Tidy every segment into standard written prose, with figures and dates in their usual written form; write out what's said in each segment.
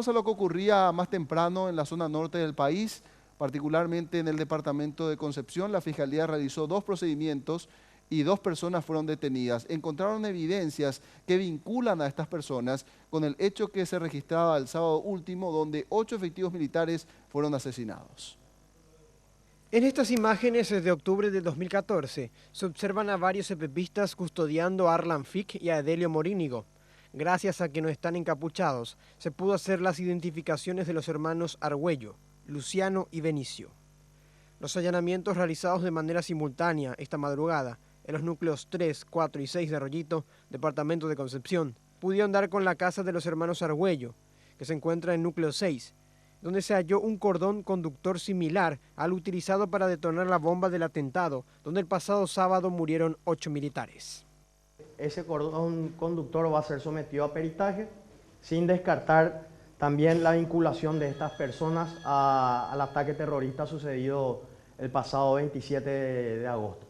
Pasamos a lo que ocurría más temprano en la zona norte del país, particularmente en el departamento de Concepción. La Fiscalía realizó 2 procedimientos y 2 personas fueron detenidas. Encontraron evidencias que vinculan a estas personas con el hecho que se registraba el sábado último, donde 8 efectivos militares fueron asesinados. En estas imágenes de octubre de 2014 se observan a varios epepistas custodiando a Arlan Fick y a Edelio Morínigo. Gracias a que no están encapuchados, se pudo hacer las identificaciones de los hermanos Argüello, Luciano y Benicio. Los allanamientos realizados de manera simultánea esta madrugada en los núcleos 3, 4 y 6 de Arroyito, departamento de Concepción, pudieron dar con la casa de los hermanos Argüello, que se encuentra en núcleo 6, donde se halló un cordón conductor similar al utilizado para detonar la bomba del atentado, donde el pasado sábado murieron 8 militares. Ese cordón conductor va a ser sometido a peritaje, sin descartar también la vinculación de estas personas al ataque terrorista sucedido el pasado 27 de agosto.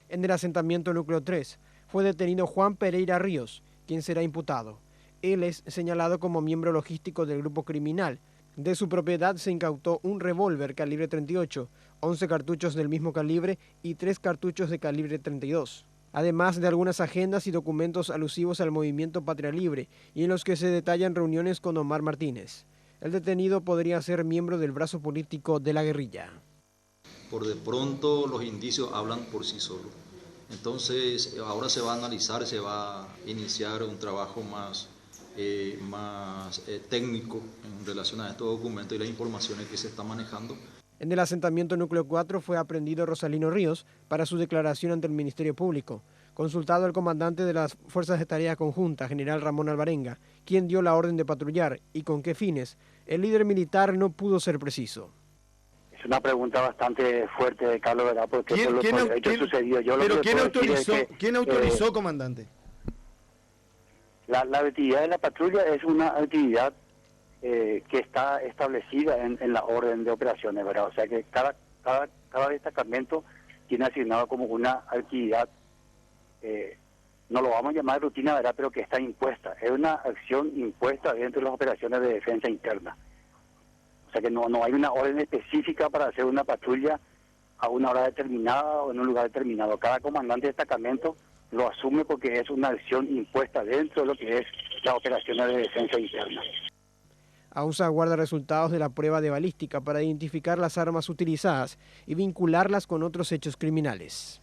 En el asentamiento núcleo 3 fue detenido Juan Pereira Ríos, quien será imputado. Él es señalado como miembro logístico del grupo criminal. De su propiedad se incautó un revólver calibre 38, 11 cartuchos del mismo calibre y 3 cartuchos de calibre 32. Además de algunas agendas y documentos alusivos al movimiento Patria Libre y en los que se detallan reuniones con Omar Martínez. El detenido podría ser miembro del brazo político de la guerrilla. Por de pronto los indicios hablan por sí solos. Entonces ahora se va a analizar, se va a iniciar un trabajo más técnico en relación a estos documentos y las informaciones que se están manejando. En el asentamiento núcleo 4 fue aprendido Rosalino Ríos para su declaración ante el Ministerio Público. Consultado al comandante de las Fuerzas de Tarea Conjunta, general Ramón Alvarenga, quien dio la orden de patrullar y con qué fines, el líder militar no pudo ser preciso. Es una pregunta bastante fuerte, Carlos, ¿verdad? Porque ¿Quién autorizó, comandante? La actividad de la patrulla es una actividad que está establecida en la orden de operaciones, ¿verdad? O sea que cada destacamento tiene asignado como una actividad, no lo vamos a llamar rutina, ¿verdad? Pero que está impuesta. Es una acción impuesta dentro de las operaciones de defensa interna. O sea que no hay una orden específica para hacer una patrulla a una hora determinada o en un lugar determinado. Cada comandante de destacamento lo asume porque es una acción impuesta dentro de lo que es las operaciones de defensa interna. Aún se aguarda resultados de la prueba de balística para identificar las armas utilizadas y vincularlas con otros hechos criminales.